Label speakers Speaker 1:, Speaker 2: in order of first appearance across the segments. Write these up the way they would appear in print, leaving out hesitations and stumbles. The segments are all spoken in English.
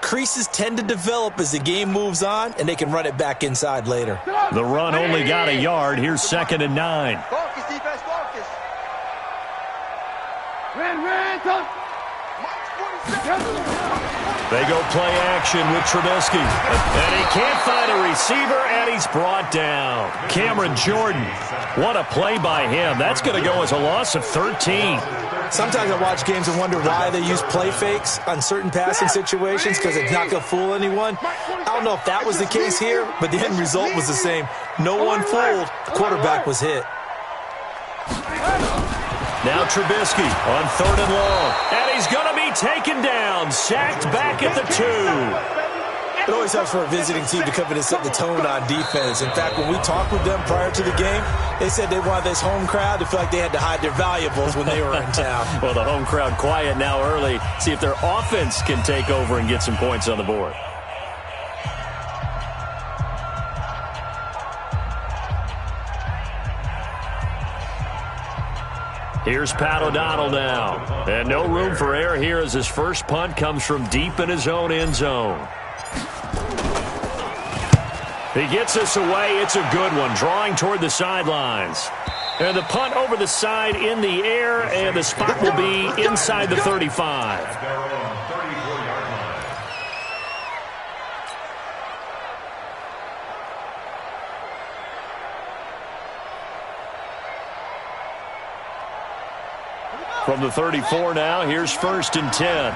Speaker 1: creases tend to develop as the game moves on, and they can run it back inside later.
Speaker 2: The run only got a yard. Here's 2nd and 9.
Speaker 3: Focus, defense, focus.
Speaker 2: They go play action with Trubisky. And he can't find a receiver, and he's brought down. Cameron Jordan. What a play by him. That's going to go as a loss of 13.
Speaker 1: Sometimes I watch games and wonder why they use play fakes on certain passing situations, because it's not going to fool anyone. I don't know if that was the case here, but the end result was the same. No one fooled. The quarterback was hit.
Speaker 2: Now Trubisky on 3rd and long. And he's going to be taken down. Sacked back at the 2.
Speaker 1: It always helps for a visiting team to come in and set the tone on defense. In fact, when we talked with them prior to the game, they said they wanted this home crowd to feel like they had to hide their valuables when they were in town.
Speaker 2: Well, the home crowd quiet now early. See if their offense can take over and get some points on the board. Here's Pat O'Donnell now. And no room for error here as his first punt comes from deep in his own end zone. He gets this away. It's a good one, drawing toward the sidelines. And the punt over the side in the air, and the spot will be inside the 35. From the 34 now, here's 1st and 10.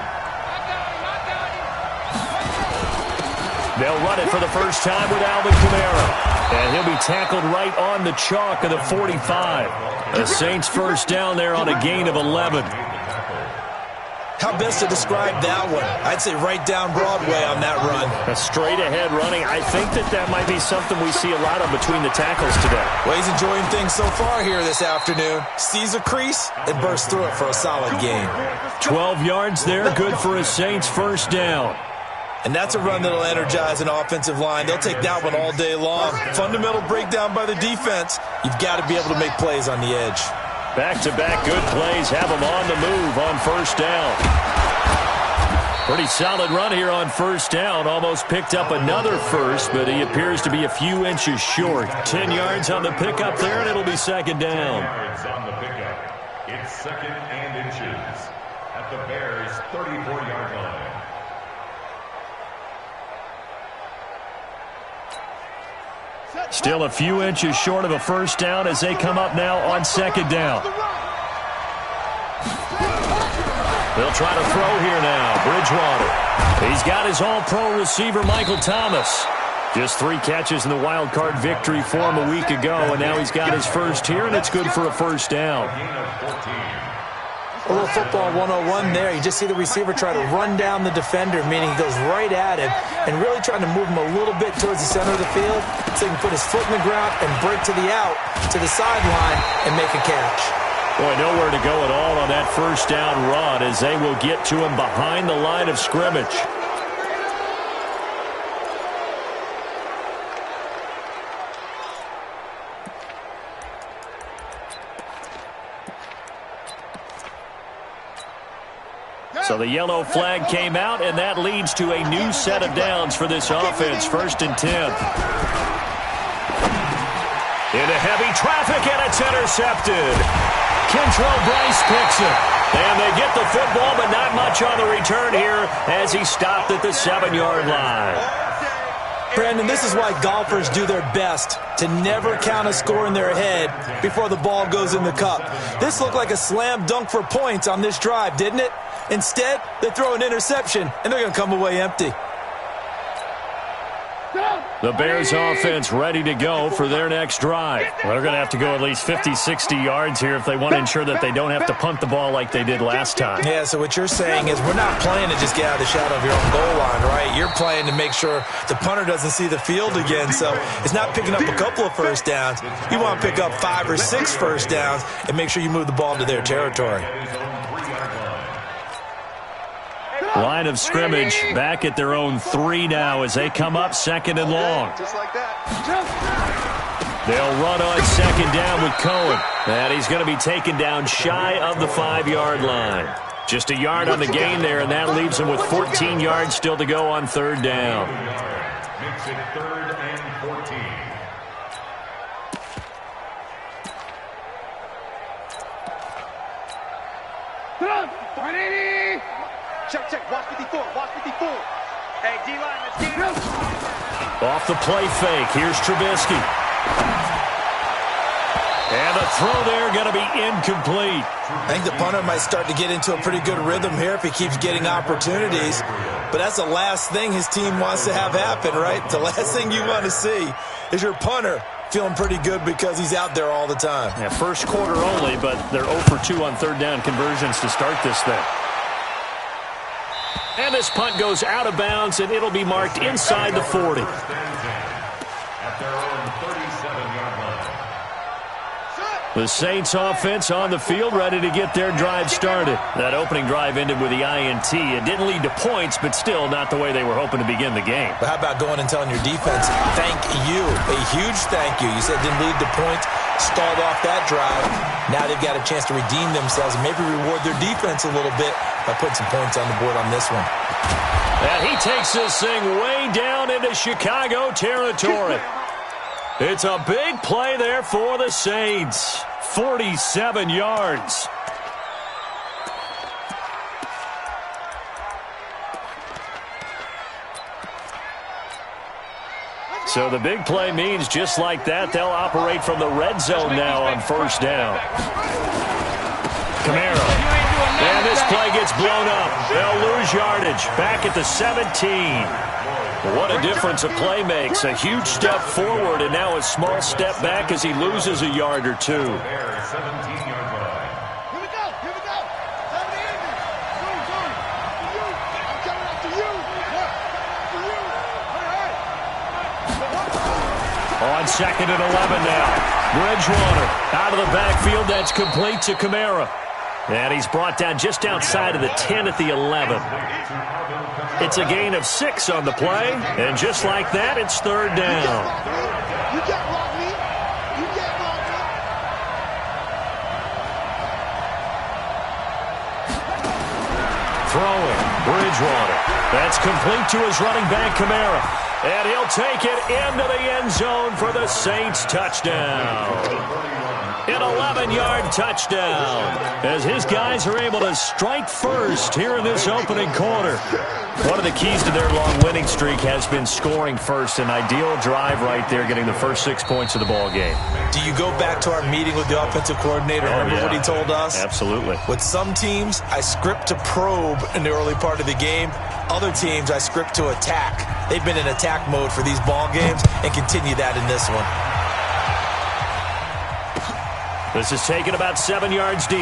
Speaker 2: They'll run it for the first time with Alvin Kamara. And he'll be tackled right on the chalk of the 45. The Saints first down there on a gain of 11.
Speaker 1: How best to describe that one? I'd say right down Broadway on that run.
Speaker 2: A straight-ahead running. I think that might be something we see a lot of between the tackles today.
Speaker 1: Well, he's enjoying things so far here this afternoon. Sees a crease and bursts through it for a solid gain.
Speaker 2: 12 yards there, good for a Saints first down.
Speaker 1: And that's a run that'll energize an offensive line. They'll take that one all day long. Fundamental breakdown by the defense. You've got to be able to make plays on the edge.
Speaker 2: Back-to-back good plays have them on the move on first down. Pretty solid run here on first down. Almost picked up another first, but he appears to be a few inches short. 10 yards on the pickup there, and it'll be 2nd down.
Speaker 4: Yards on the pickup. It's 2nd and inches at the Bears' 34-yard line.
Speaker 2: Still a few inches short of a first down as they come up now on 2nd down. They'll try to throw here now. Bridgewater. He's got his all-pro receiver, Michael Thomas. Just 3 catches in the wild card victory for him a week ago, and now he's got his first here, and it's good for a first down.
Speaker 1: A little football 101 there. You just see the receiver try to run down the defender, meaning he goes right at him and really trying to move him a little bit towards the center of the field so he can put his foot in the ground and break to the out, to the sideline, and make a catch.
Speaker 2: Boy, nowhere to go at all on that first down run as they will get to him behind the line of scrimmage. So the yellow flag came out, and that leads to a new set of downs for this offense. 1st and 10. Into heavy traffic, and it's intercepted. Kentrell Bryce picks it. And they get the football, but not much on the return here as he stopped at the 7-yard line.
Speaker 1: Brandon, this is why golfers do their best to never count a score in their head before the ball goes in the cup. This looked like a slam dunk for points on this drive, didn't it? Instead, they throw an interception, and they're going to come away empty.
Speaker 2: The Bears offense ready to go for their next drive. Well, they're going to have to go at least 50, 60 yards here if they want to ensure that they don't have to punt the ball like they did last time.
Speaker 1: Yeah, so what you're saying is we're not playing to just get out of the shadow of your own goal line, right? You're playing to make sure the punter doesn't see the field again. So it's not picking up a couple of first downs. You want to pick up 5 or 6 first downs and make sure you move the ball into their territory.
Speaker 2: Line of scrimmage back at their own 3 now as they come up 2nd and long.
Speaker 3: Just like that.
Speaker 2: They'll run on 2nd down with Cohen. And he's going to be taken down shy of the 5-yard line. Just a yard on the gain there, and that leaves him with 14 yards still to go on third down.
Speaker 4: Makes it 3rd and 14.
Speaker 3: Check. Watch 54. Hey, D-line, let's get it.
Speaker 2: Off the play fake. Here's Trubisky. And the throw there going to be incomplete.
Speaker 1: I think the punter might start to get into a pretty good rhythm here if he keeps getting opportunities. But that's the last thing his team wants to have happen, right? The last thing you want to see is your punter feeling pretty good because he's out there all the time.
Speaker 2: Yeah, first quarter only, but they're 0 for 2 on third down conversions to start this thing. And this punt goes out of bounds, and it'll be marked inside the 40.
Speaker 4: At their own 37-yard line.
Speaker 2: The Saints offense on the field, ready to get their drive started. That opening drive ended with the INT. It didn't lead to points, but still not the way they were hoping to begin the game.
Speaker 1: But how about going and telling your defense, thank you, a huge thank you. You said it didn't lead to points, stalled off that drive. Now they've got a chance to redeem themselves and maybe reward their defense a little bit by putting some points on the board on this one.
Speaker 2: And he takes this thing way down into Chicago territory. It's a big play there for the Saints. 47 yards. So the big play means just like that, they'll operate from the red zone now on first down. Camaro. And this play gets blown up. They'll lose yardage. Back at the 17. What a difference a play makes. A huge step forward and now a small step back as he loses a yard or two.
Speaker 4: 17-yard line.
Speaker 3: Here we go. 70 I'm coming after you.
Speaker 2: On 2nd and 11 now. Bridgewater out of the backfield. That's complete to Kamara. And he's brought down just outside of the 10 at the 11. It's a gain of 6 on the play. And just like that, it's third down.
Speaker 3: You can't block me.
Speaker 2: Throwing. Bridgewater. That's complete to his running back, Kamara. And he'll take it into the end zone for the Saints touchdown. An 11-yard touchdown as his guys are able to strike first here in this opening quarter. One of the keys to their long winning streak has been scoring first. An ideal drive right there, getting the first 6 points of the ball game.
Speaker 1: Do you go back to our meeting with the offensive coordinator? Remember what he told us?
Speaker 2: Absolutely.
Speaker 1: With some teams, I script to probe in the early part of the game. Other teams, I script to attack. They've been in attack mode for these ball games and continue that in this one.
Speaker 2: This is taken about 7 yards deep.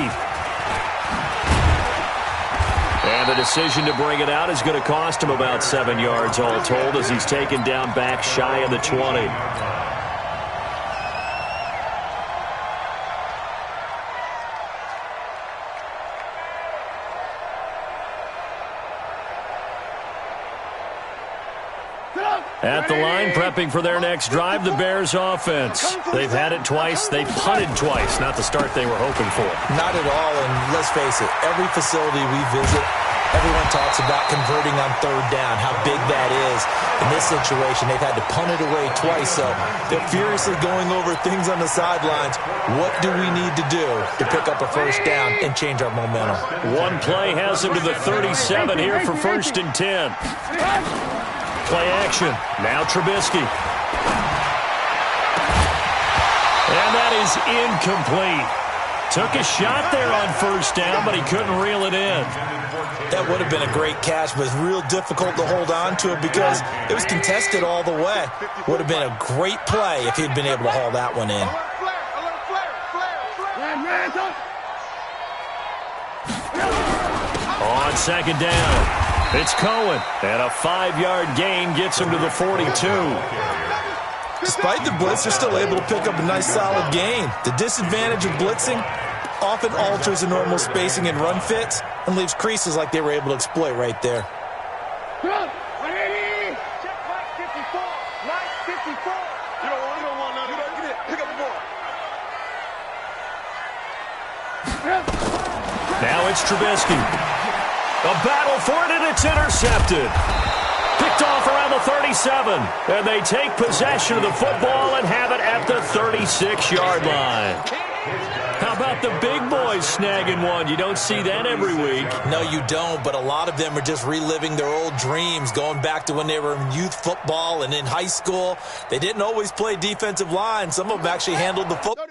Speaker 2: And the decision to bring it out is going to cost him about 7 yards all told as he's taken down back shy of the 20. At the line, prepping for their next drive, the Bears offense. They've had it twice. They punted twice. Not the start they were hoping for.
Speaker 1: Not at all, and let's face it, every facility we visit, everyone talks about converting on third down, how big that is. In this situation, they've had to punt it away twice, so they're furiously going over things on the sidelines. What do we need to do to pick up a first down and change our momentum?
Speaker 2: One play has him to the 37 here for 1st and 10. Play action. Now Trubisky. And that is incomplete. Took a shot there on first down, but he couldn't reel it in.
Speaker 1: That would have been a great catch, but it's real difficult to hold on to it because it was contested all the way. Would have been a great play if he'd been able to haul that one in.
Speaker 2: On 2nd down. It's Cohen, and a 5-yard gain gets him to the 42.
Speaker 1: Despite the blitz, they're still able to pick up a nice solid gain. The disadvantage of blitzing often alters the normal spacing and run fits and leaves creases like they were able to exploit right there.
Speaker 3: Check 54. 54. You don't want none. Get it. Pick up the ball.
Speaker 2: Now it's Trubisky. A battle for it, and it's intercepted. Picked off around the 37. And they take possession of the football and have it at the 36-yard line. How about the big boys snagging one? You don't see that every week.
Speaker 1: No, you don't, but a lot of them are just reliving their old dreams, going back to when they were in youth football and in high school. They didn't always play defensive line. Some of them actually handled the football.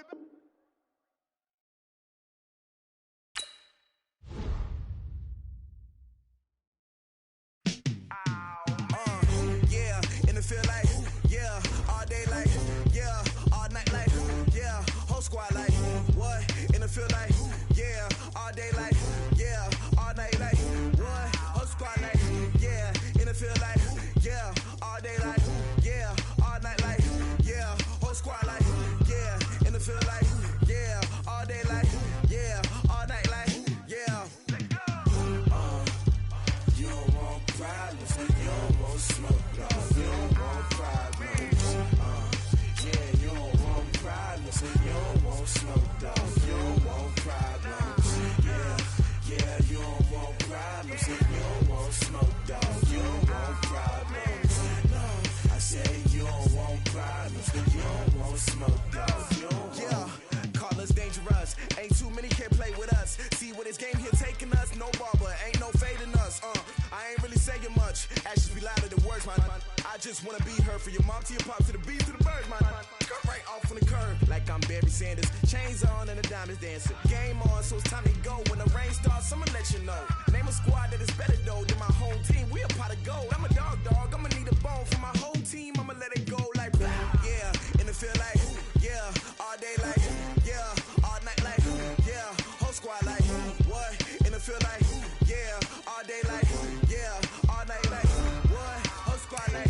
Speaker 5: Just wanna be her for your mom to your pop to the beat to the birds, man. Cut right off on the curb like I'm Barry Sanders. Chains on and the diamonds dancing. Game on, so it's time to go. When the rain starts, I'ma let you know. Name a squad that is better though than my home team. We a pot of gold. I'm a dog. I'ma need a bone for my whole team. I'ma let it go like blah. Yeah, and it feel like yeah, all day like yeah, all night like yeah, whole squad like what? And it feel like yeah, all day like yeah, all night like what? Whole squad like.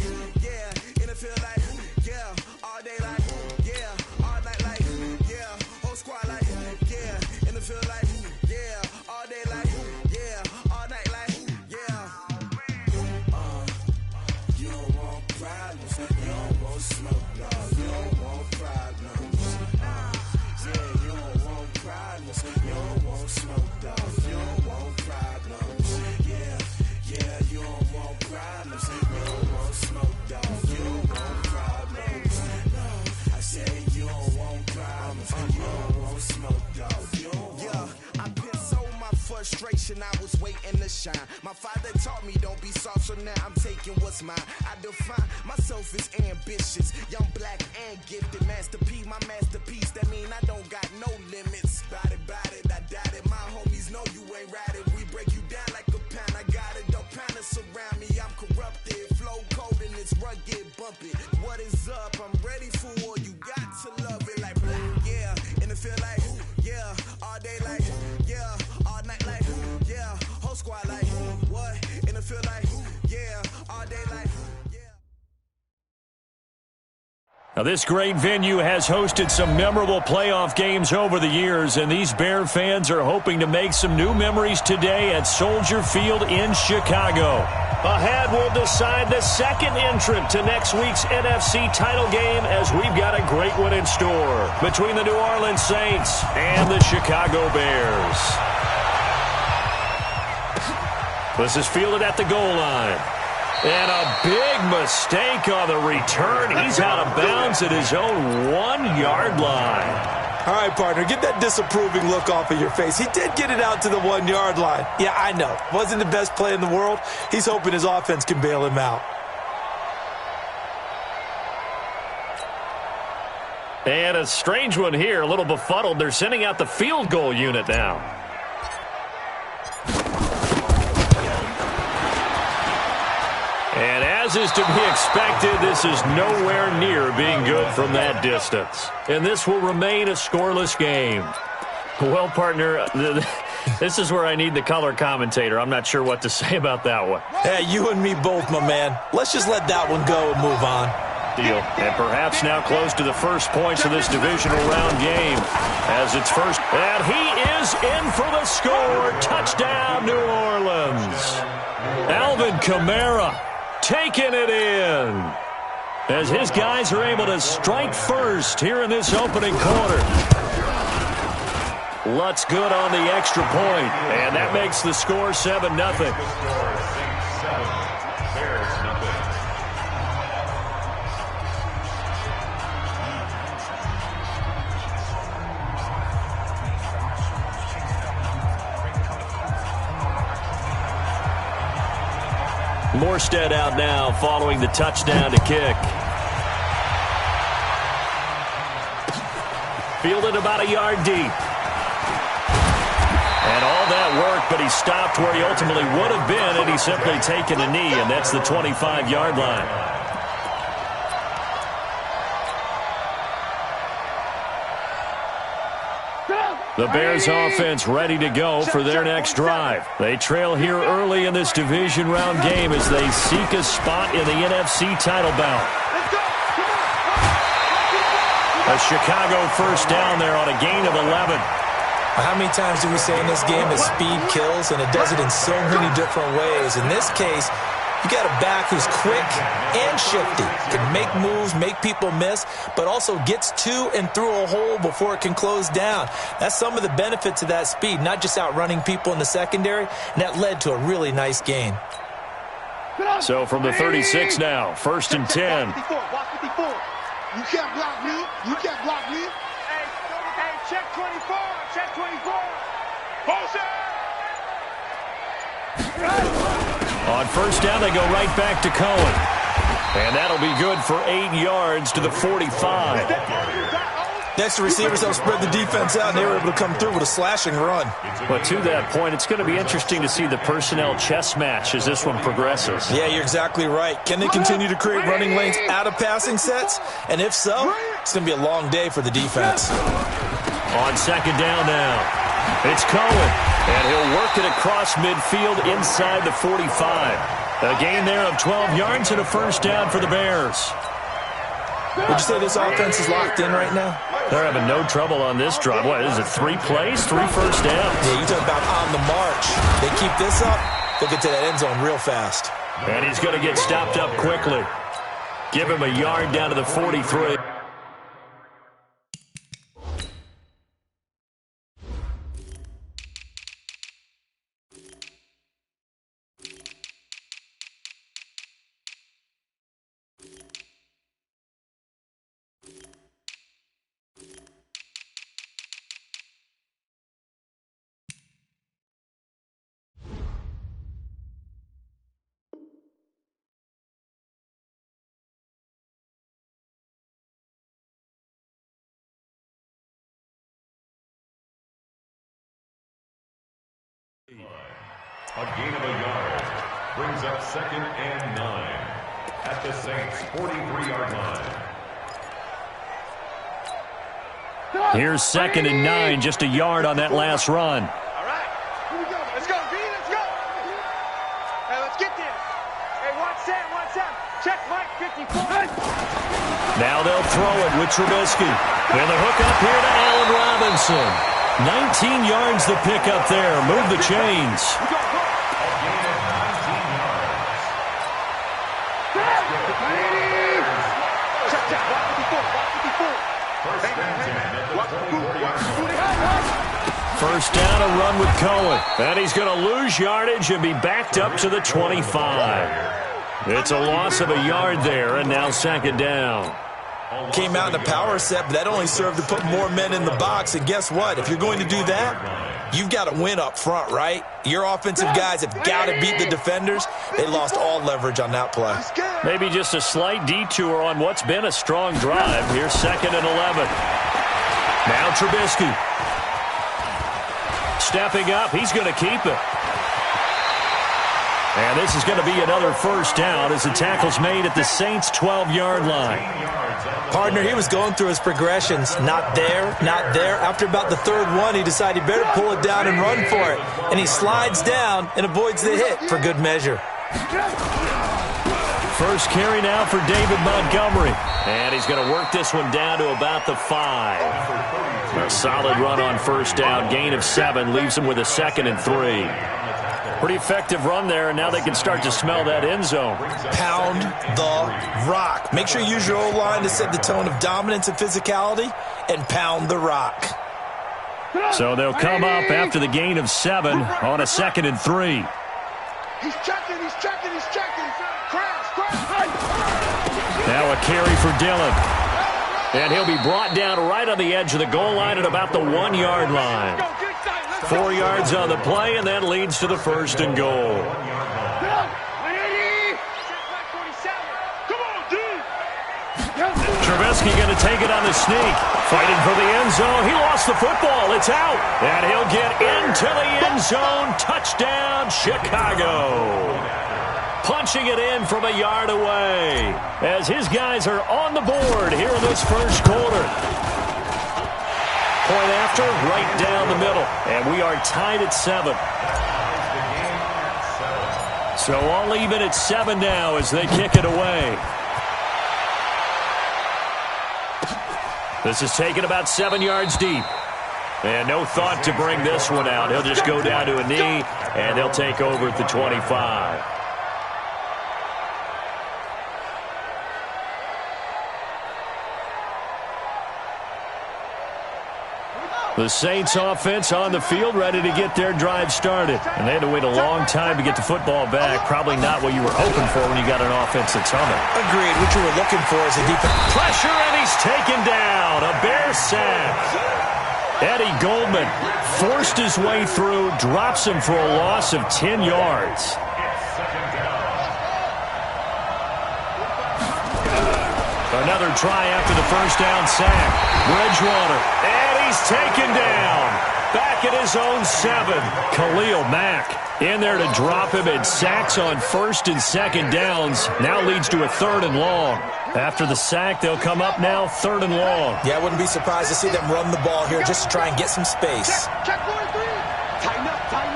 Speaker 5: Feel like, yeah, all day like, yeah, all night like, yeah, whole squad like, yeah, and it feel like, yeah, all day like, yeah, all night like, yeah. You don't want problems, you don't want smoke, dog, you don't want problems. Yeah, you don't want problems, you don't want smoke, dog, you don't want problems. Yeah, you don't want problems, you don't want smoke, dog. Frustration, I was waiting to shine. My father taught me don't be soft, so now I'm taking what's mine. I define myself as ambitious, young, black, and gifted. Master P, my masterpiece. That mean I don't got no limits. Bout it, I doubt it. My homies know you ain't ratted. We break you down like a pound. I got it, don't pound us around me. I'm corrupted, flow cold and it's rugged, bumpy. What is up? I'm ready for war. You got to love it like blah. Yeah, and it feel like yeah, all day like yeah. Night like, yeah, whole squad like, what? And it feel like, yeah, all day like, yeah.
Speaker 2: Now, this great venue has hosted some memorable playoff games over the years, and these Bear fans are hoping to make some new memories today at Soldier Field in Chicago. Ahead, we'll decide the second entrant to next week's NFC title game, as we've got a great one in store between the New Orleans Saints and the Chicago Bears. This is fielded at the goal line. And a big mistake on the return. He's out of bounds at his own 1-yard line.
Speaker 1: All right, partner, get that disapproving look off of your face. He did get it out to the 1-yard line. Yeah, I know. Wasn't the best play in the world. He's hoping his offense can bail him out.
Speaker 2: And a strange one here, a little befuddled. They're sending out the field goal unit now. And as is to be expected, this is nowhere near being good from that distance. And this will remain a scoreless game. Well, partner, this is where I need the color commentator. I'm not sure what to say about that one.
Speaker 1: Hey, you and me both, my man. Let's just let that one go and move on.
Speaker 2: Deal. And perhaps now close to the first points of this divisional round game as it's first. And he is in for the score. Touchdown, New Orleans. Alvin Kamara taking it in as his guys are able to strike first here in this opening quarter. Lutz good on the extra point, and that makes the score 7-0. Morstead out now following the touchdown to kick. Fielded about a yard deep. And all that work, but he stopped where he ultimately would have been, and he's simply taken a knee, and that's the 25-yard line. The Bears offense ready to go for their next drive. They trail here early in this division round game as they seek a spot in the NFC title bout. A Chicago first down there on a gain of 11.
Speaker 1: How many times do we say in this game that speed kills, and it does it in so many different ways? In this case, you got a back who's quick and shifty, can make moves, make people miss, but also gets to and through a hole before it can close down. That's some of the benefits of that speed, not just outrunning people in the secondary, and that led to a really nice gain.
Speaker 2: So from the 36 now, 1st and 10.
Speaker 6: You can't block me. You can't block me.
Speaker 3: Hey, check 24. Check 24.
Speaker 2: On first down, they go right back to Cohen. And that'll be good for 8 yards to the 45.
Speaker 1: Next, the receivers help spread the defense out, and they were able to come through with a slashing run.
Speaker 2: But to that point, it's going to be interesting to see the personnel chess match as this one progresses.
Speaker 1: Yeah, you're exactly right. Can they continue to create running lanes out of passing sets? And if so, it's going to be a long day for the defense.
Speaker 2: On second down now, it's Cohen, and he'll work it across midfield inside the 45. A gain there of 12 yards and a first down for the Bears.
Speaker 1: Would you say this offense is locked in right now?
Speaker 2: They're having no trouble on this drive. What is it, 3 plays, 3 first downs?
Speaker 1: Yeah, you talk about on the march. They keep this up, they'll get to that end zone real fast.
Speaker 2: And he's going to get stopped up quickly. Give him a yard down to the 43.
Speaker 4: A gain of a yard brings up 2nd and 9 at the Saints' 43-yard line.
Speaker 2: Here's 2nd and 9, just a yard on that last run.
Speaker 3: All right. Here we go. Let's go, B. Let's go. Hey, let's get there. Hey, watch Sam. Check Mike 54.
Speaker 2: Now they'll throw it with Trubisky. And the hook up here to Allen Robinson. 19 yards the pick up there. Move the chains. First down, a run with Cohen. And he's going to lose yardage and be backed up to the 25. It's a loss of a yard there, and now 2nd down.
Speaker 1: Came out in a power set, but that only served to put more men in the box. And guess what? If you're going to do that, you've got to win up front, right? Your offensive guys have got to beat the defenders. They lost all leverage on that play.
Speaker 2: Maybe just a slight detour on what's been a strong drive. Here's 2nd and 11. Now Trubisky. Stepping up, he's going to keep it. And this is going to be another first down as the tackle's made at the Saints' 12-yard line.
Speaker 1: Partner, he was going through his progressions. Not there, not there. After about the 3rd one, he decided he better pull it down and run for it. And he slides down and avoids the hit for good measure.
Speaker 2: First carry now for David Montgomery. And he's going to work this one down to about the 5. A solid run on first down. Gain of 7 leaves him with a 2nd and 3. Pretty effective run there, and now they can start to smell that end zone.
Speaker 1: Pound the rock. Make sure you use your O-line to set the tone of dominance and physicality, and pound the rock.
Speaker 2: So they'll come up after the gain of 7 on a 2nd and 3.
Speaker 6: He's checking.
Speaker 2: Now a carry for Dillon. And he'll be brought down right on the edge of the goal line at about the 1-yard line. 4 yards on the play, and that leads to the 1st and goal. Trubisky going to take it on the sneak. Fighting for the end zone. He lost the football. It's out. And he'll get into the end zone. Touchdown, Chicago. Punching it in from a yard away as his guys are on the board here in this first quarter. Point after, right down the middle. And we are tied at 7. So all even at 7 now as they kick it away. This is taken about 7 yards deep. And no thought to bring this one out. He'll just go down to a knee, and they'll take over at the 25. The Saints offense on the field, ready to get their drive started. And they had to wait a long time to get the football back. Probably not what you were hoping for when you got an offense that's humming.
Speaker 1: Agreed. What you were looking for is a deep
Speaker 2: pressure, and he's taken down. A Bear sack. Eddie Goldman forced his way through, drops him for a loss of 10 yards. Another try after the first down sack. Bridgewater. And he's taken down. Back at his own 7. Khalil Mack in there to drop him, and sacks on 1st and 2nd downs. Now leads to a 3rd and long. After the sack, they'll come up now 3rd and long.
Speaker 1: Yeah, I wouldn't be surprised to see them run the ball here just to try and get some space.
Speaker 6: Check 1 and 3. Tighten up. Bang.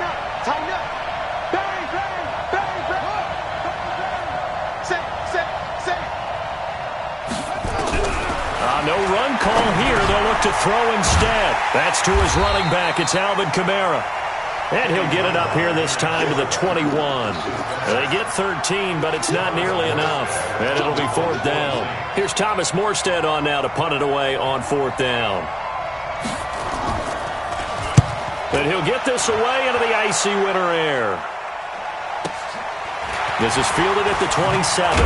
Speaker 6: Set.
Speaker 2: No run call here. They'll look to throw instead. That's to his running back. It's Alvin Kamara. And he'll get it up here this time to the 21. They get 13, but it's not nearly enough. And it'll be 4th down. Here's Thomas Morstead on now to punt it away on 4th down. And he'll get this away into the icy winter air. This is fielded at the 27.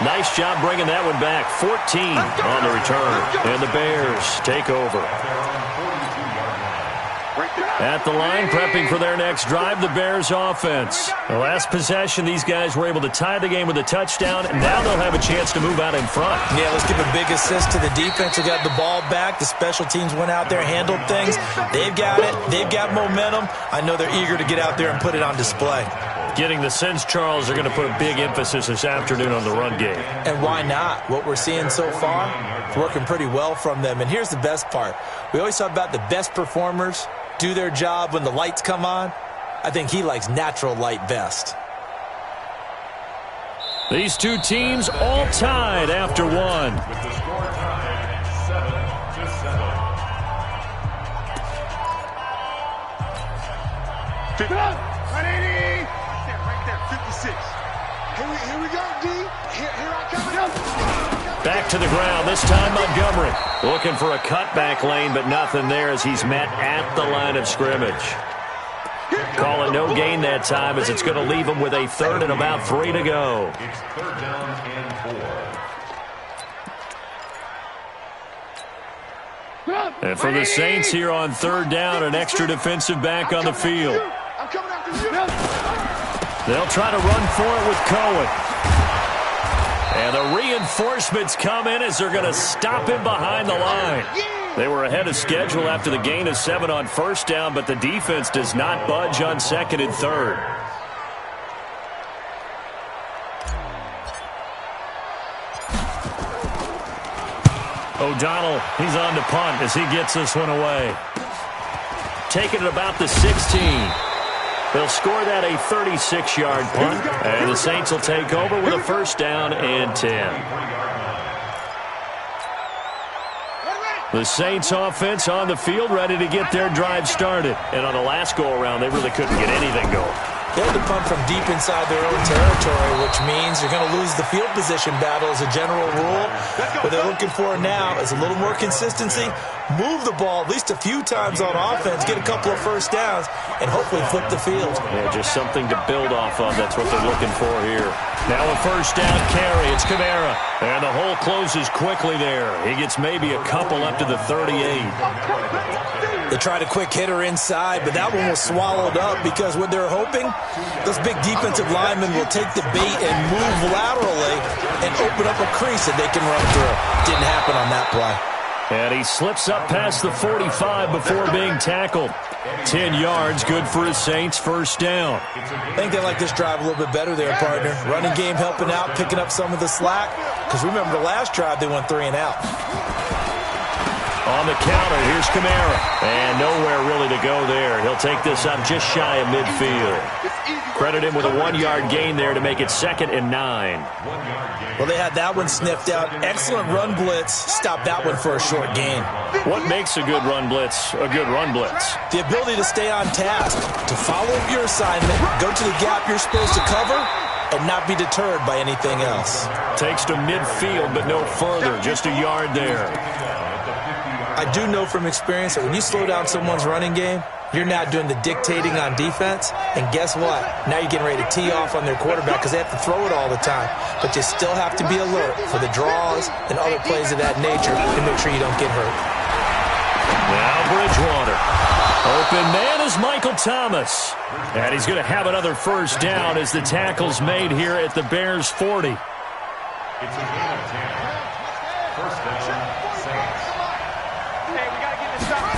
Speaker 2: Nice job bringing that one back. 14 on the return. And the Bears take over. At the line, prepping for their next drive, the Bears offense. The last possession, these guys were able to tie the game with a touchdown, and now they'll have a chance to move out in front.
Speaker 1: Yeah, let's give a big assist to the defense who got the ball back. The special teams went out there, handled things. They've got it. They've got momentum. I know they're eager to get out there and put it on display.
Speaker 2: Getting the sense, Charles, they're going to put a big emphasis this afternoon on the run game.
Speaker 1: And why not? What we're seeing so far, it's working pretty well from them. And here's the best part. We always talk about the best performers do their job when the lights come on. I think he likes natural light best.
Speaker 2: These two teams all tied after one.
Speaker 4: With the score tied 7-7.
Speaker 6: 180. Right there, 56. Here we go, D. Here I come.
Speaker 2: Back to the ground, this time Montgomery. Looking for a cutback lane, but nothing there as he's met at the line of scrimmage. Calling no gain that time as it's going to leave him with a 3rd and about 3 to go.
Speaker 4: It's 3rd down and 4.
Speaker 2: And for the Saints here on 3rd down, an extra defensive back on the field.
Speaker 6: I'm coming after you.
Speaker 2: They'll try to run for it with Cohen. And the reinforcements come in as they're going to stop him behind the line. They were ahead of schedule after the gain of 7 on 1st down, but the defense does not budge on 2nd and 3rd. O'Donnell, he's on to punt as he gets this one away. Taking it about the 16. They'll score that a 36-yard punt, and the Saints will take over with a 1st down and 10. The Saints offense on the field ready to get their drive started. And on the last go-around, they really couldn't get anything going.
Speaker 1: They had to punt from deep inside their own territory, which means you're going to lose the field position battle as a general rule. What they're looking for now is a little more consistency, move the ball at least a few times on offense, get a couple of first downs, and hopefully flip the field.
Speaker 2: Yeah, just something to build off of. That's what they're looking for here. Now a first down carry. It's Kamara. And the hole closes quickly there. He gets maybe a couple up to the 38.
Speaker 1: They tried a quick hitter inside, but that one was swallowed up because what they're hoping, those big defensive linemen will take the bait and move laterally and open up a crease that they can run through. Didn't happen on that play.
Speaker 2: And he slips up past the 45 before being tackled. 10 yards, good for his Saints, first down.
Speaker 1: I think they like this drive a little bit better there, partner. Running game helping out, picking up some of the slack. Because remember, the last drive they went 3 and out.
Speaker 2: On the counter, here's Kamara. And nowhere really to go there. He'll take this up just shy of midfield. Credit him with a 1-yard gain there to make it 2nd and 9.
Speaker 1: Well, they had that one sniffed out. Excellent run blitz. Stopped that one for a short gain.
Speaker 2: What makes a good run blitz a good run blitz?
Speaker 1: The ability to stay on task, to follow your assignment, go to the gap you're supposed to cover, and not be deterred by anything else.
Speaker 2: Takes to midfield, but no further. Just a yard there.
Speaker 1: I do know from experience that when you slow down someone's running game, you're not doing the dictating on defense. And guess what? Now you're getting ready to tee off on their quarterback because they have to throw it all the time. But you still have to be alert for the draws and other plays of that nature to make sure you don't get hurt.
Speaker 2: Now Bridgewater. Open man is Michael Thomas. And he's going to have another first down as the tackle's made here at the Bears' 40.
Speaker 4: It's a gain of 10. First down, Saints.
Speaker 3: Hey, we got to get this done.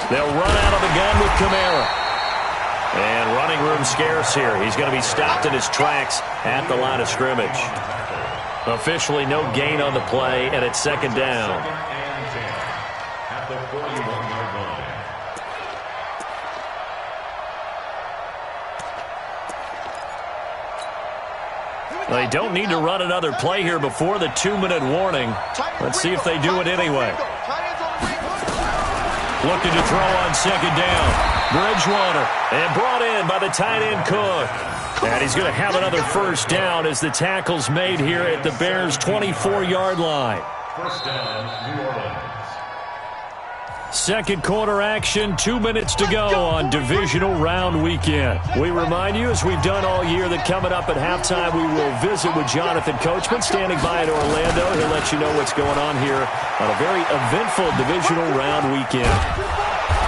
Speaker 2: They'll run out of the gun with Kamara. And running room scarce here. He's going to be stopped in his tracks at the line of scrimmage. Officially no gain on the play, and it's 2nd down.
Speaker 4: 2nd and 10 at the 41-yard line.
Speaker 2: They don't need to run another play here before the 2-minute warning. Let's see if they do it anyway. Looking to throw on 2nd down. Bridgewater, and brought in by the tight end Cook. And he's going to have another first down as the tackle's made here at the Bears' 24-yard line.
Speaker 4: First down, New Orleans.
Speaker 2: Second quarter action, 2 minutes to go on divisional round weekend. We remind you, as we've done all year, that coming up at halftime, we will visit with Jonathan Coachman, standing by in Orlando. He'll let you know what's going on here on a very eventful divisional round weekend.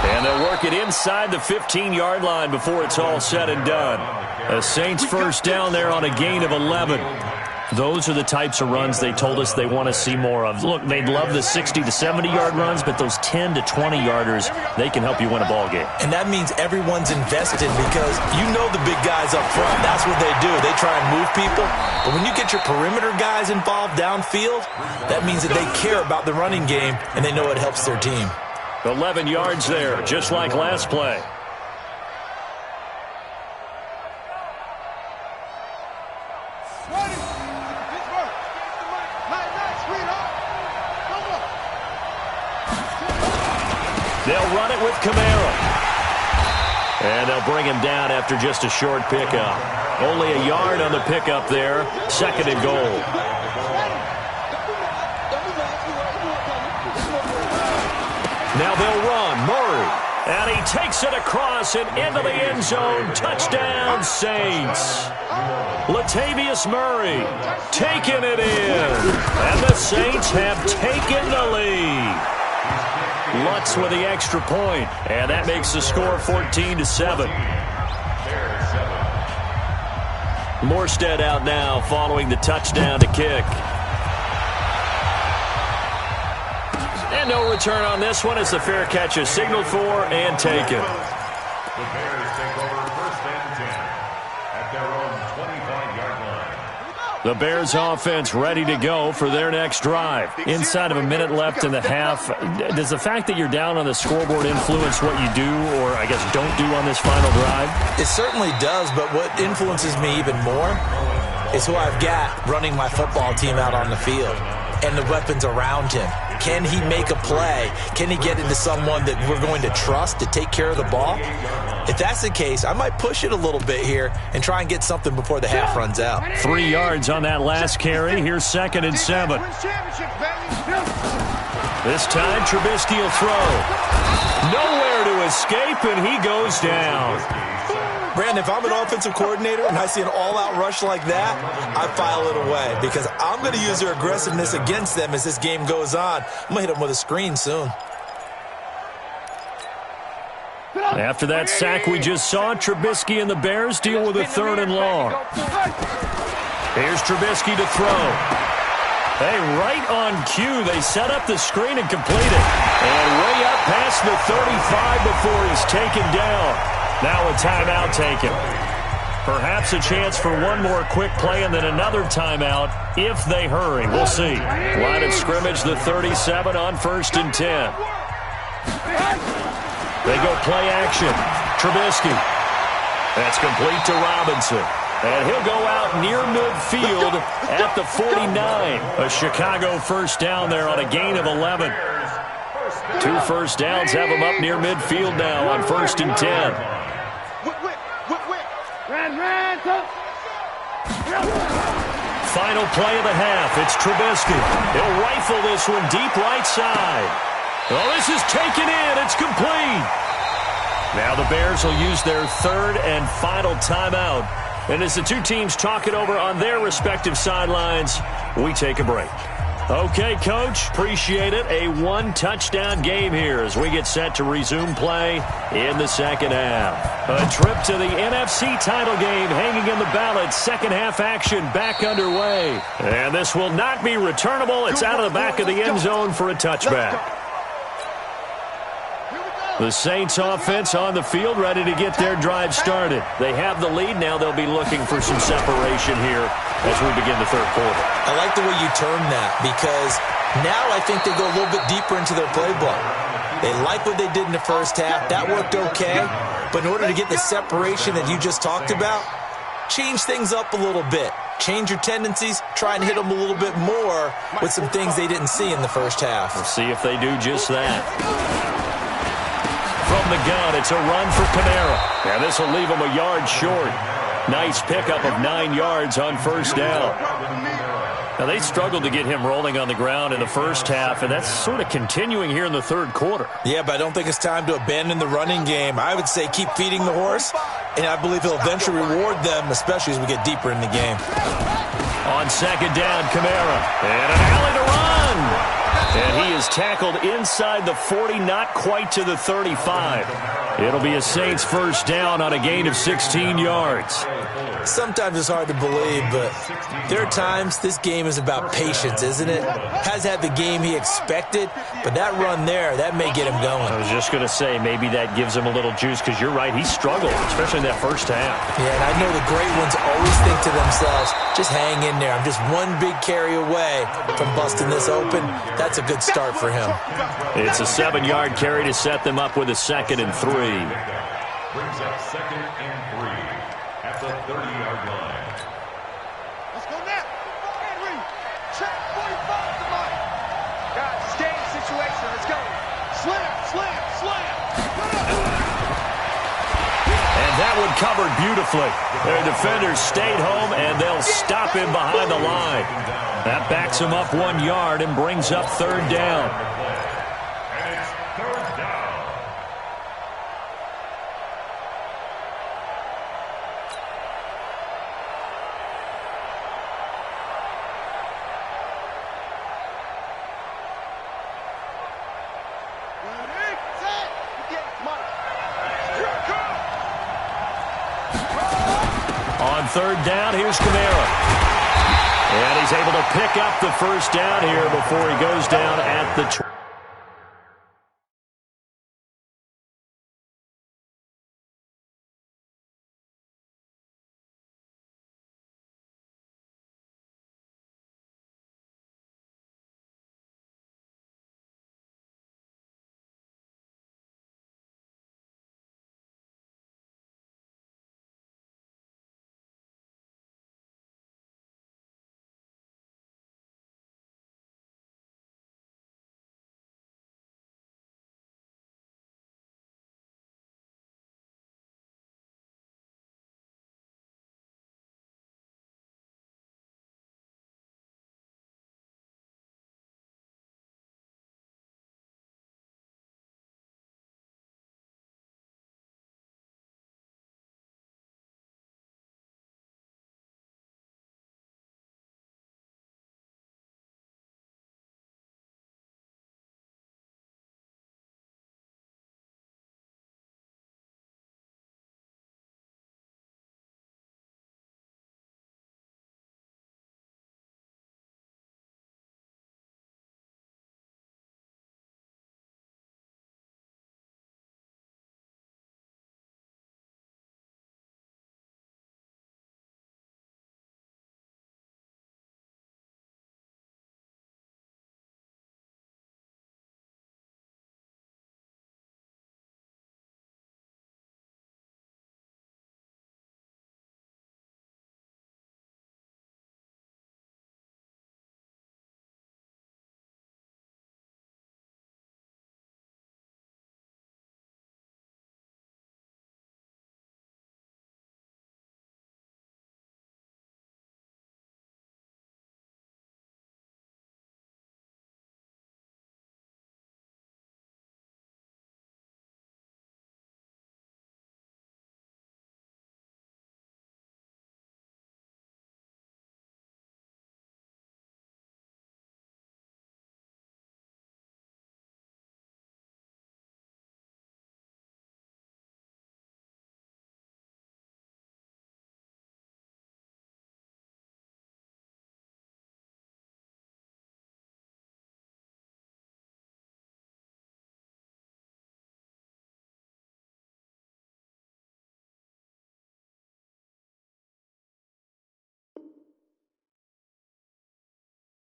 Speaker 2: And they'll work it inside the 15-yard line before it's all said and done. A Saints first down there on a gain of 11. Those are the types of runs they told us they want to see more of. Look, they'd love the 60 to 70-yard runs, but those 10 to 20-yarders, they can help you win a ball game.
Speaker 1: And that means everyone's invested because you know the big guys up front. That's what they do. They try and move people. But when you get your perimeter guys involved downfield, that means that they care about the running game and they know it helps their team.
Speaker 2: 11 yards there, just like last play. They'll run it with Kamara. And they'll bring him down after just a short pickup. Only a yard on the pickup there. 2nd and goal. Now they'll run. Murray. And he takes it across and into the end zone. Touchdown, Saints. Latavius Murray taking it in. And the Saints have taken the lead. Lutz with the extra point, and that makes the score 14-7. Morstead out now following the touchdown to kick. And no return on this one as the fair catch is signaled for and taken.
Speaker 4: The Bears take over 1st and 10 at their own 25-yard line.
Speaker 2: The Bears offense ready to go for their next drive. Inside of a minute left in the half, does the fact that you're down on the scoreboard influence what you do or, I guess, don't do on this final drive?
Speaker 1: It certainly does, but what influences me even more is who I've got running my football team out on the field and the weapons around him. Can he make a play? Can he get into someone that we're going to trust to take care of the ball? If that's the case, I might push it a little bit here and try and get something before the half runs out.
Speaker 2: 3 yards on that last carry. Here's 2nd and 7. This time, Trubisky will throw. Nowhere to escape, and he goes down.
Speaker 1: Brandon, if I'm an offensive coordinator and I see an all-out rush like that, I file it away because I'm going to use their aggressiveness against them as this game goes on. I'm going to hit them with a screen soon.
Speaker 2: After that sack we just saw, Trubisky and the Bears deal with a 3rd and long. Here's Trubisky to throw. Hey, right on cue, they set up the screen and complete it. And way up past the 35 before he's taken down. Now a timeout taken. Perhaps a chance for one more quick play and then another timeout if they hurry. We'll see. Line of scrimmage, the 37 on 1st and 10. They go play action. Trubisky. That's complete to Robinson. And he'll go out near midfield at the 49. A Chicago first down there on a gain of 11. 2 first downs have him up near midfield now on 1st and 10. Final play of the half. It's Trubisky. He'll rifle this one deep right side. Well, this is taken in. It's complete. Now the Bears will use their 3rd and final timeout. And as the two teams talk it over on their respective sidelines, we take a break. Okay, Coach, appreciate it. A 1-touchdown game here as we get set to resume play in the second half. A trip to the NFC title game hanging in the balance. Second half action back underway. And this will not be returnable. It's out of the back of the end zone for a touchback. The Saints offense on the field, ready to get their drive started. They have the lead. Now they'll be looking for some separation here as we begin the 3rd quarter.
Speaker 1: I like the way you term that because now I think they go a little bit deeper into their playbook. They like what they did in the first half. That worked okay. But in order to get the separation that you just talked about, change things up a little bit. Change your tendencies. Try and hit them a little bit more with some things they didn't see in the first half.
Speaker 2: We'll see if they do just that. From the gun, it's a run for Kamara. And this will leave him a yard short. Nice pickup of 9 yards on 1st down. Now, they struggled to get him rolling on the ground in the first half, and that's sort of continuing here in the 3rd quarter.
Speaker 1: Yeah, but I don't think it's time to abandon the running game. I would say keep feeding the horse, and I believe he'll eventually reward them, especially as we get deeper in the game.
Speaker 2: On 2nd down, Kamara. And an alley to run. And he is tackled inside the 40, not quite to the 35. It'll be a Saints first down on a gain of 16 yards.
Speaker 1: Sometimes it's hard to believe, but there are times this game is about patience, isn't it? Has had the game he expected, but that run there, that may get him going.
Speaker 2: I was just going to say, maybe that gives him a little juice, because you're right, he struggled, especially in that first half.
Speaker 1: Yeah, and I know the great ones always think to themselves, just hang in there. I'm just one big carry away from busting this open. That's a good start for him.
Speaker 2: It's a 7-yard carry to set them up with a 2nd and 3.
Speaker 4: Brings up 2nd and 3 at the 30-yard line.
Speaker 3: Let's go now. Henry, check 45 to Mike. Guys, it's game situation. Let's go. Slam, slam, slam.
Speaker 2: And that one covered beautifully. Their defenders stayed home, and they'll stop him behind the line. That backs him up 1 yard and brings up 3rd down.
Speaker 4: And it's 3rd down.
Speaker 2: On 3rd down, here's Kamara. And he's able to pick up the first down here before he goes down at the 20.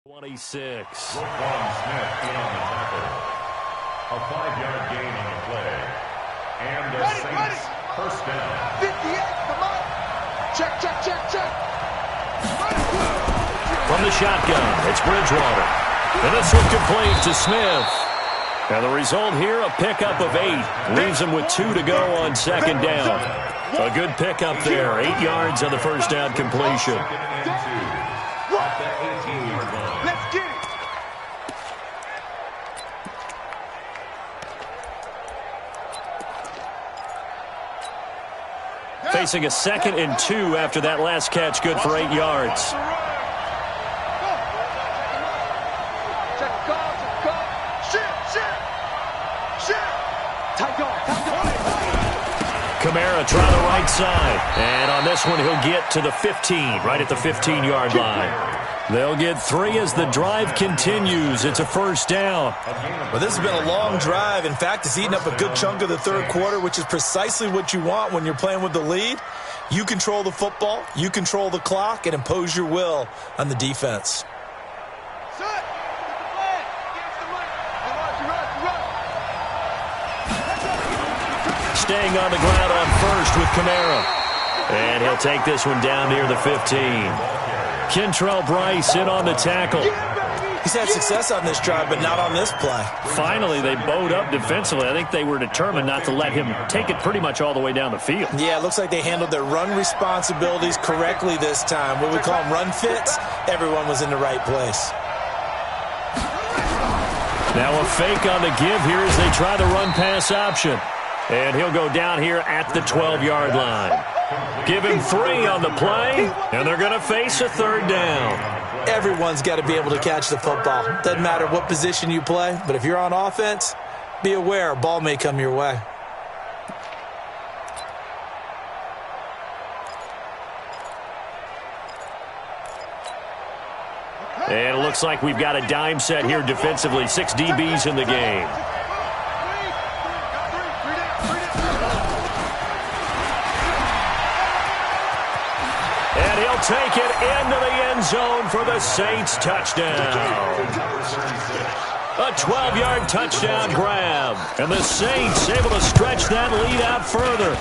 Speaker 2: 26.
Speaker 4: Roquan Smith in on the tackle. A 5-yard gain on the play. And the Saints first down.
Speaker 3: 58, come on. Check, check, check, check.
Speaker 2: From the shotgun, it's Bridgewater. And this one complete to Smith. And the result here, a pickup of 8. Leaves him with 2 to go on second down. A good pickup there. 8 yards on the first down completion.
Speaker 4: At the 18-yard line.
Speaker 3: Let's get it.
Speaker 2: Facing a 2nd and 2 after that last catch, good for 8 yards.
Speaker 3: Check the call, check the call. Shit. Tight guard.
Speaker 2: Kamara trying the right side. And on this one, he'll get to the 15, right at the 15-yard line. They'll get 3 as the drive continues. It's a first down.
Speaker 1: Well, this has been a long drive. In fact, it's eaten up a good chunk of the third quarter, which is precisely what you want when you're playing with the lead. You control the football, you control the clock, and impose your will on the defense.
Speaker 2: Staying on the ground on first with Kamara. And he'll take this one down near the 15. Kentrell Bryce in on the tackle.
Speaker 1: He's had success on this drive, but not on this play.
Speaker 2: Finally, they bowed up defensively. I think they were determined not to let him take it pretty much all the way down the field.
Speaker 1: Yeah, it looks like they handled their run responsibilities correctly this time. What we call them run fits, everyone was in the right place.
Speaker 2: Now a fake on the give here as they try the run-pass option. And he'll go down here at the 12-yard line. Give him 3 on the play, and they're going to face a third down.
Speaker 1: Everyone's got to be able to catch the football. Doesn't matter what position you play, but if you're on offense, be aware a ball may come your way.
Speaker 2: And it looks like we've got a dime set here defensively. 6 DBs in the game. And he'll take it into the end zone for the Saints touchdown. A 12-yard touchdown grab. And the Saints able to stretch that lead out further.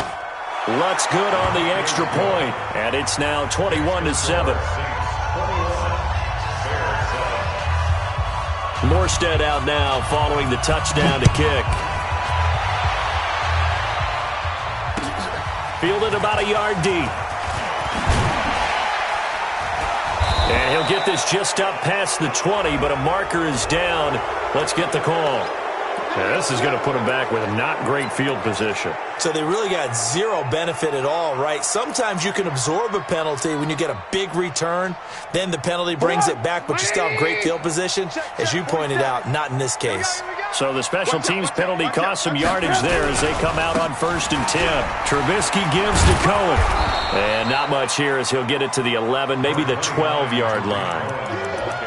Speaker 2: Lutz good on the extra point. And it's now 21-7. Morstead out now following the touchdown to kick. Fielded about a yard deep. And he'll get this just up past the 20, but a marker is down. Let's get the call. Yeah, this is going to put him back with a not great field position.
Speaker 1: So they really got zero benefit at all, right? Sometimes you can absorb a penalty when you get a big return. Then the penalty brings it back, but you still have great field position. As you pointed out, not in this case.
Speaker 2: So the special teams penalty cost some yardage there as they come out on 1st and 10. Trubisky gives to Cohen. And not much here as he'll get it to the 11, maybe the 12-yard line.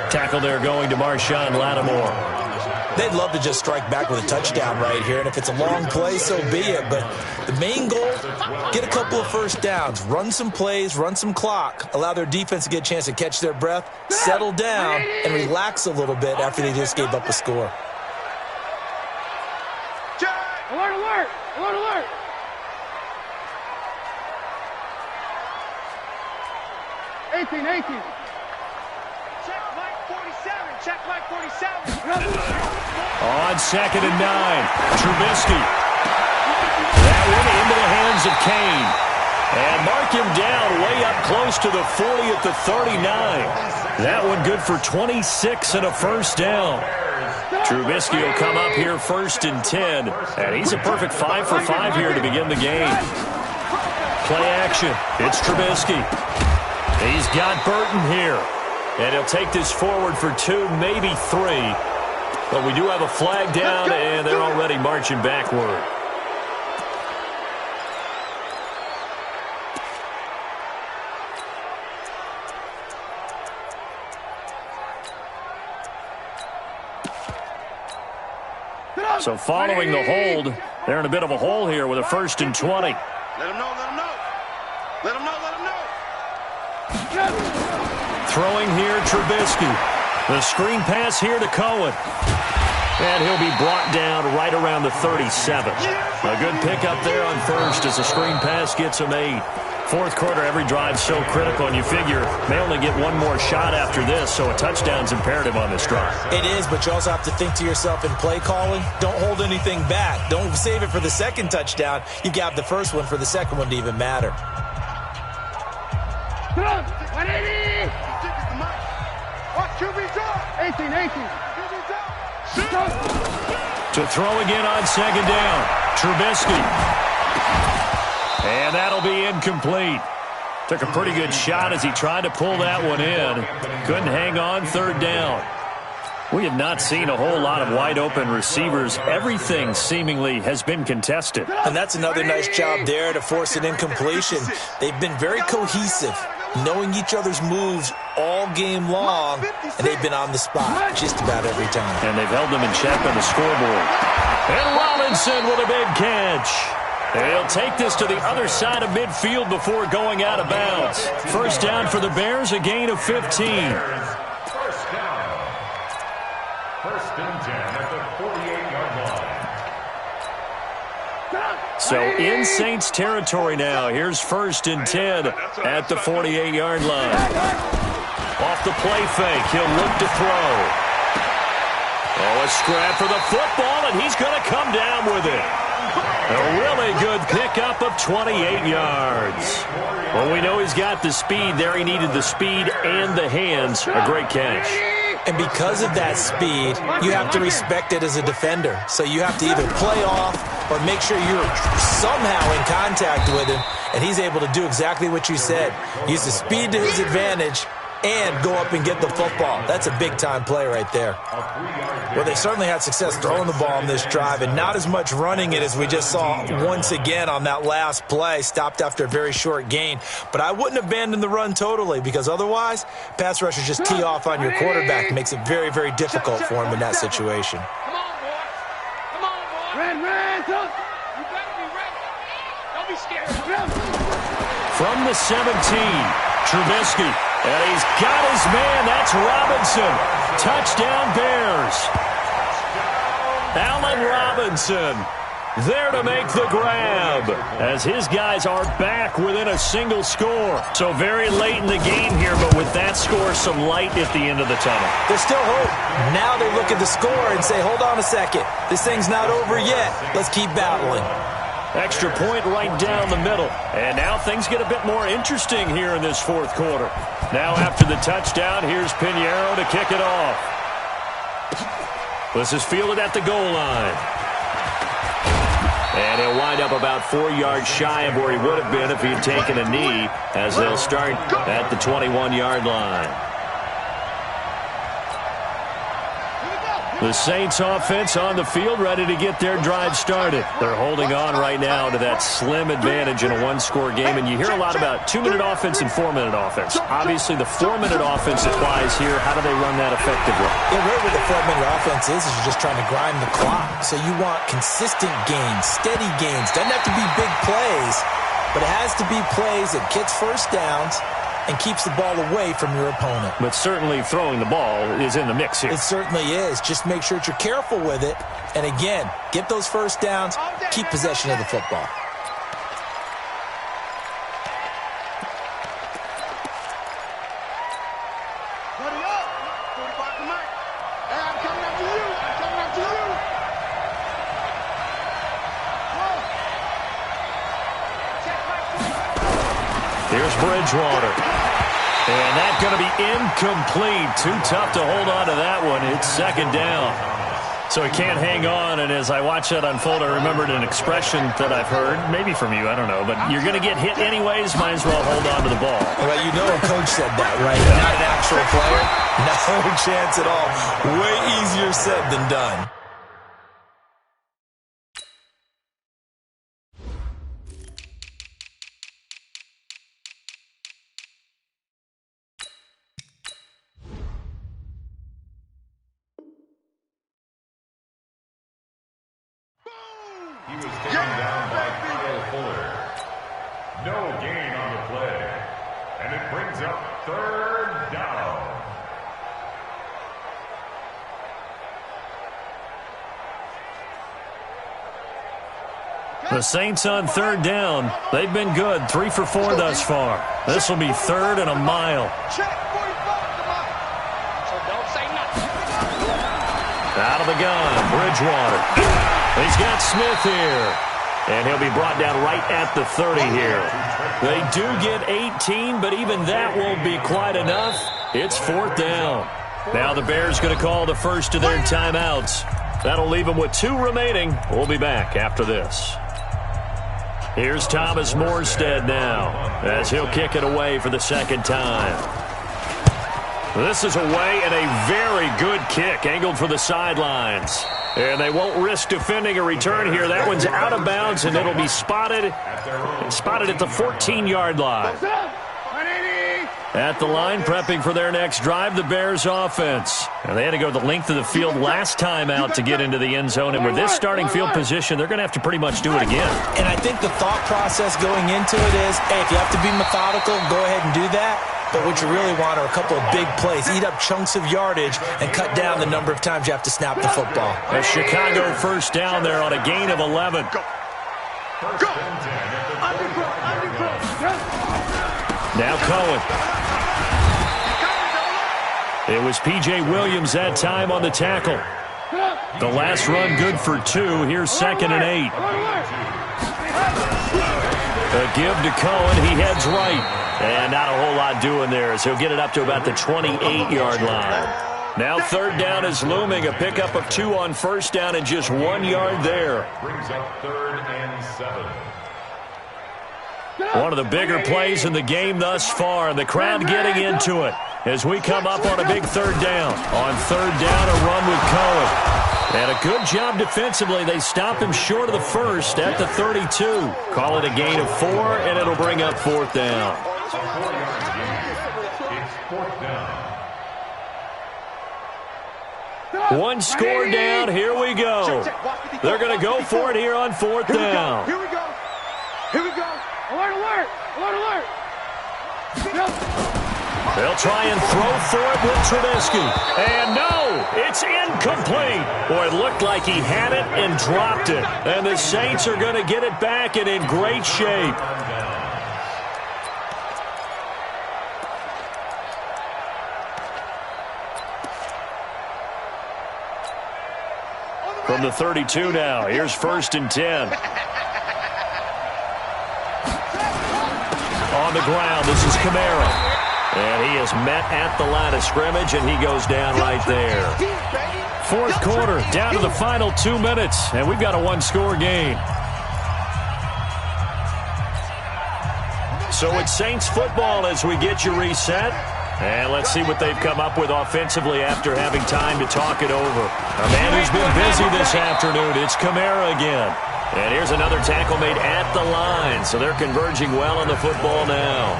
Speaker 2: Tackle there going to Marshawn Lattimore.
Speaker 1: They'd love to just strike back with a touchdown right here, and if it's a long play, so be it. But the main goal, get a couple of first downs, run some plays, run some clock, allow their defense to get a chance to catch their breath, settle down, and relax a little bit after they just gave up a score.
Speaker 3: Alert, alert, alert, alert. Check Mike 47, check Mike 47.
Speaker 2: On 2nd and 9, Trubisky. That one into the hands of Kane. And mark him down way up close to the 40 at the 39. That one good for 26 and a first down. Trubisky will come up here 1st and 10. And he's a perfect 5 for 5 here to begin the game. Play action. It's Trubisky. He's got Burton here. And he'll take this forward for 2, maybe 3. But we do have a flag down, and they're already marching backward. So following the hold, they're in a bit of a hole here with a 1st and 20.
Speaker 6: Let him know, let him know. Let him know, let him know.
Speaker 2: Throwing here, Trubisky. The screen pass here to Cohen. And he'll be brought down right around the 37. A good pickup there on first as the screen pass gets him 8. Fourth quarter, every drive's so critical, and you figure they only get one more shot after this, so a touchdown's imperative on this drive.
Speaker 1: It is, but you also have to think to yourself in play calling, don't hold anything back. Don't save it for the second touchdown. You got the first one for the second one to even matter.
Speaker 3: Watch QB's up. 18.
Speaker 2: To throw again on second down. Trubisky. And that'll be incomplete. Took a pretty good shot as he tried to pull that one in. Couldn't hang on third down. We have not seen a whole lot of wide-open receivers. Everything seemingly has been contested.
Speaker 1: And that's another nice job there to force an incompletion. They've been very cohesive, knowing each other's moves all game long, and they've been on the spot just about every time.
Speaker 2: And they've held them in check on the scoreboard. And Robinson with a big catch. They'll take this to the other side of midfield before going out of bounds. First down for the Bears, a gain of 15.
Speaker 4: First down. First and 10 at the 48-yard line.
Speaker 2: So in Saints territory now. Here's first and 10 at the 48-yard line. Off the play fake, he'll look to throw. Oh, a scrap for the football, and he's going to come down with it. A really good pickup of 28 yards. Well, we know he's got the speed there. He needed the speed and the hands. A great catch.
Speaker 1: And because of that speed, you have to respect it as a defender. So you have to either play off or make sure you're somehow in contact with him, and he's able to do exactly what you said. Use the speed to his advantage and go up and get the football. That's a big-time play right there. Well, they certainly had success throwing the ball on this drive and not as much running it as we just saw once again on that last play, stopped after a very short gain. But I wouldn't abandon the run totally, because otherwise, pass rushers just tee off on your quarterback. It makes it very, very difficult for him in that situation.
Speaker 3: Come on, boy. Come on, boy. Ran, son. You better be ready. Don't be scared.
Speaker 2: From the 17, Trubisky. And he's got his man. That's Robinson. Touchdown, Bears. Allen Robinson there to make the grab as his guys are back within a single score. So very late in the game here, but with that score, some light at the end of the tunnel.
Speaker 1: There's still hope. Now they look at the score and say, hold on a second. This thing's not over yet. Let's keep battling.
Speaker 2: Extra point right down the middle. And now things get a bit more interesting here in this fourth quarter. Now after the touchdown, here's Pinheiro to kick it off. This is fielded at the goal line. And he'll wind up about 4 yards shy of where he would have been if he had taken a knee, as they'll start at the 21-yard line. The Saints offense on the field, ready to get their drive started. They're holding on right now to that slim advantage in a one-score game, and you hear a lot about 2-minute offense and 4-minute offense. Obviously, the 4-minute offense applies here. How do they run that effectively?
Speaker 1: Yeah, really what the 4-minute offense is you're just trying to grind the clock. So you want consistent gains, steady gains. Doesn't have to be big plays, but it has to be plays that gets first downs and keeps the ball away from your opponent.
Speaker 2: But certainly throwing the ball is in the mix here.
Speaker 1: It certainly is. Just make sure that you're careful with it. And again, get those first downs, keep possession of the football.
Speaker 3: Buddy up. 45 to Mike. Hey, I'm coming after you. I'm coming after you.
Speaker 2: Here's Bridgewater. And that's going to be incomplete. Too tough to hold on to that one. It's second down. So he can't hang on, and as I watch that unfold, I remembered an expression that I've heard, maybe from you, I don't know, but you're going to get hit anyways, might as well hold on to the ball.
Speaker 1: Well, you know a coach said that, right? Not an actual player. No chance at all. Way easier said than done.
Speaker 4: He was taken down by Kyle Fuller. No gain on the play. And it brings up third down.
Speaker 2: The Saints on third down. They've been good, 3 for 4 thus far. This will be 3rd and a mile. Out of the gun, Bridgewater. He's got Smith here. And he'll be brought down right at the 30 here. They do get 18, but even that won't be quite enough. It's 4th down. Now the Bears going to call the first of their timeouts. That'll leave them with 2 remaining. We'll be back after this. Here's Thomas Morstead now as he'll kick it away for the second time. This is away and a very good kick angled for the sidelines. And they won't risk defending a return here. That one's out of bounds, and it'll be spotted at the 14-yard line. At the line, prepping for their next drive, the Bears offense. And they had to go the length of the field last time out to get into the end zone. And with this starting field position, they're going to have to pretty much do it again.
Speaker 1: And I think the thought process going into it is, hey, if you have to be methodical, go ahead and do that. But what you really want are a couple of big plays. Eat up chunks of yardage and cut down the number of times you have to snap the football.
Speaker 2: A Chicago first down there on a gain of 11.
Speaker 6: Go.
Speaker 2: Now Cohen. It was P.J. Williams that time on the tackle. The last run good for 2. Here's 2nd and 8. A give to Cohen. He heads right. And not a whole lot doing there as he'll get it up to about the 28-yard line. Now 3rd down is looming. A pickup of 2 on first down and just 1 yard there.
Speaker 4: Brings up 3rd and 7.
Speaker 2: One of the bigger plays in the game thus far, and the crowd getting into it as we come up on a big 3rd down. On 3rd down, a run with Cohen. And a good job defensively. They stop him short of the first at the 32. Call it a gain of 4, and it'll bring up 4th down.
Speaker 4: It's 4th down.
Speaker 2: One score down. Here we go. They're going to go for it here on 4th down.
Speaker 6: Here we go. Alert.
Speaker 2: They'll try and throw for it with Trubisky. And no, it's incomplete. Boy, it looked like he had it and dropped it. And the Saints are going to get it back and in great shape. From the 32 now, here's 1st and 10. On the ground, this is Kamara. And he is met at the line of scrimmage, and he goes down right there. 4th quarter, down to the final 2 minutes, and we've got a 1-score game. So it's Saints football as we get you reset. And let's see what they've come up with offensively after having time to talk it over. A man who's been busy this afternoon, it's Kamara again. And here's another tackle made at the line, so they're converging well on the football now.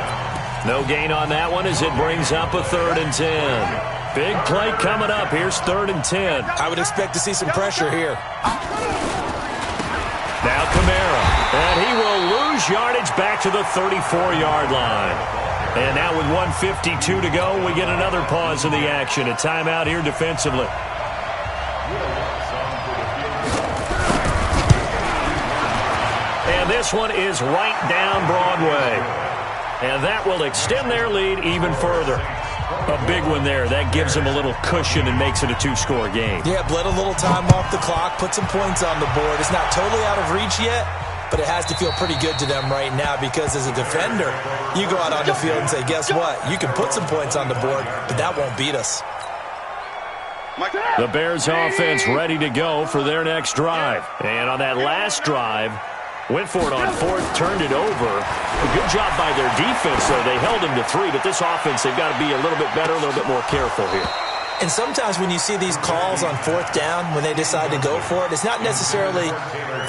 Speaker 2: No gain on that one as it brings up a 3rd and 10. Big play coming up. Here's 3rd and 10.
Speaker 1: I would expect to see some pressure here.
Speaker 2: Now Kamara. And he will lose yardage back to the 34-yard line. And now with 1:52 to go, we get another pause in the action. A timeout here defensively. And this one is right down Broadway. And that will extend their lead even further. A big one there. That gives them a little cushion and makes it a 2-score game.
Speaker 1: Yeah, bled a little time off the clock, put some points on the board. It's not totally out of reach yet, but it has to feel pretty good to them right now because as a defender, you go out on the field and say, guess what? You can put some points on the board, but that won't beat us.
Speaker 2: The Bears offense ready to go for their next drive. And on that last drive, went for it on 4th, turned it over. A good job by their defense, though. They held him to 3, but this offense, they've got to be a little bit better, a little bit more careful here.
Speaker 1: And sometimes when you see these calls on 4th down, when they decide to go for it, it's not necessarily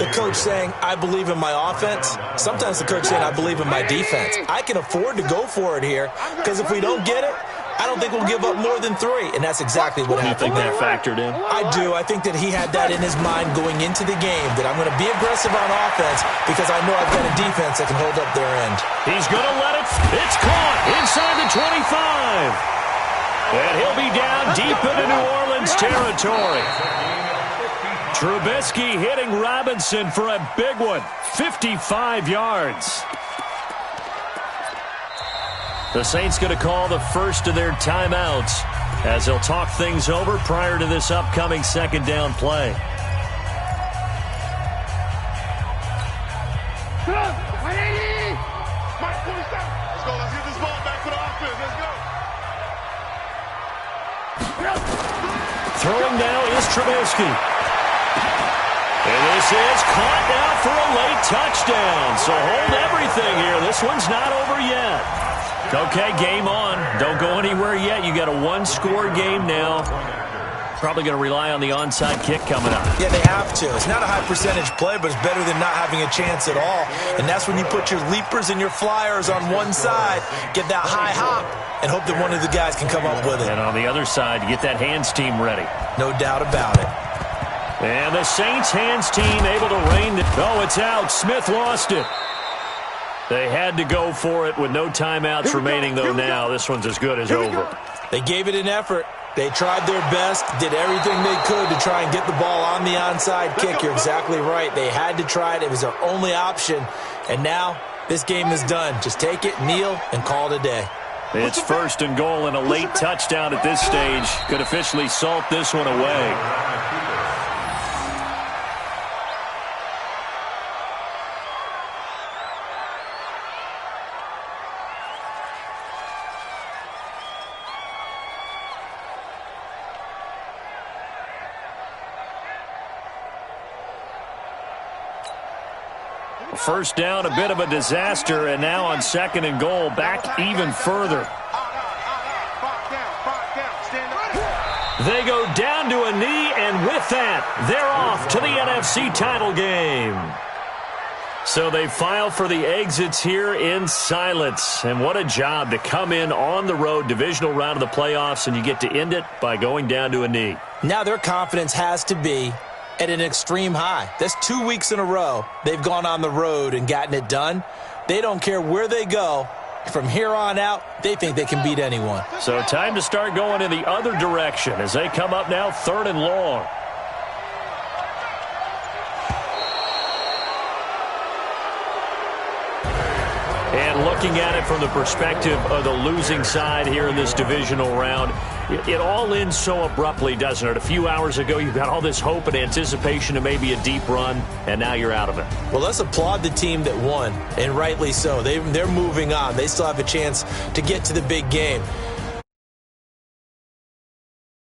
Speaker 1: the coach saying, I believe in my offense. Sometimes the coach saying, I believe in my defense. I can afford to go for it here because if we don't get it, I don't think we'll give up more than 3, and that's exactly what happened.
Speaker 2: You think that factored in?
Speaker 1: I do. I think that he had that in his mind going into the game, that I'm going to be aggressive on offense because I know I've got a defense that can hold up their end.
Speaker 2: He's going to let it. It's caught inside the 25. And he'll be down deep into New Orleans territory. Trubisky hitting Robinson for a big one. 55 yards. The Saints going to call the first of their timeouts as they'll talk things over prior to this upcoming second down play.
Speaker 6: Let's go. Let's get this ball back to the offense. Let's go.
Speaker 2: Throwing now is Trubisky. And this is caught now for a late touchdown. So hold everything here. This one's not over yet. Okay, game on. Don't go anywhere yet. You got a one-score game now. Probably going to rely on the onside kick coming up.
Speaker 1: Yeah, they have to. It's not a high-percentage play, but it's better than not having a chance at all. And that's when you put your leapers and your flyers on one side, get that high hop, and hope that one of the guys can come up with it.
Speaker 2: And on the other side, you get that hands team ready.
Speaker 1: No doubt about it.
Speaker 2: And the Saints hands team able to rein it. Oh, it's out. Smith lost it. They had to go for it with no timeouts remaining, though, now. This one's as good as over.
Speaker 1: They gave it an effort. They tried their best, did everything they could to try and get the ball on the onside kick. You're exactly right. They had to try it. It was their only option. And now this game is done. Just take it, kneel, and call it a day.
Speaker 2: It's first and goal and a late touchdown at this stage. Could officially salt this one away. First down, a bit of a disaster, and now on second and goal, back even further. They go down to a knee, and with that, they're off to the NFC title game. So they file for the exits here in silence. And what a job to come in on the road, divisional round of the playoffs, and you get to end it by going down to a knee.
Speaker 1: Now their confidence has to be at an extreme high. That's 2 weeks in a row they've gone on the road and gotten it done. They don't care where they go. From here on out, they think they can beat anyone.
Speaker 2: So time to start going in the other direction as they come up now third and long. And looking at it from the perspective of the losing side here in this divisional round, it all ends so abruptly, doesn't it? A few hours ago, you got all this hope and anticipation of maybe a deep run, and now you're out of it.
Speaker 1: Well, let's applaud the team that won, and rightly so. They're moving on. They still have a chance to get to the big game.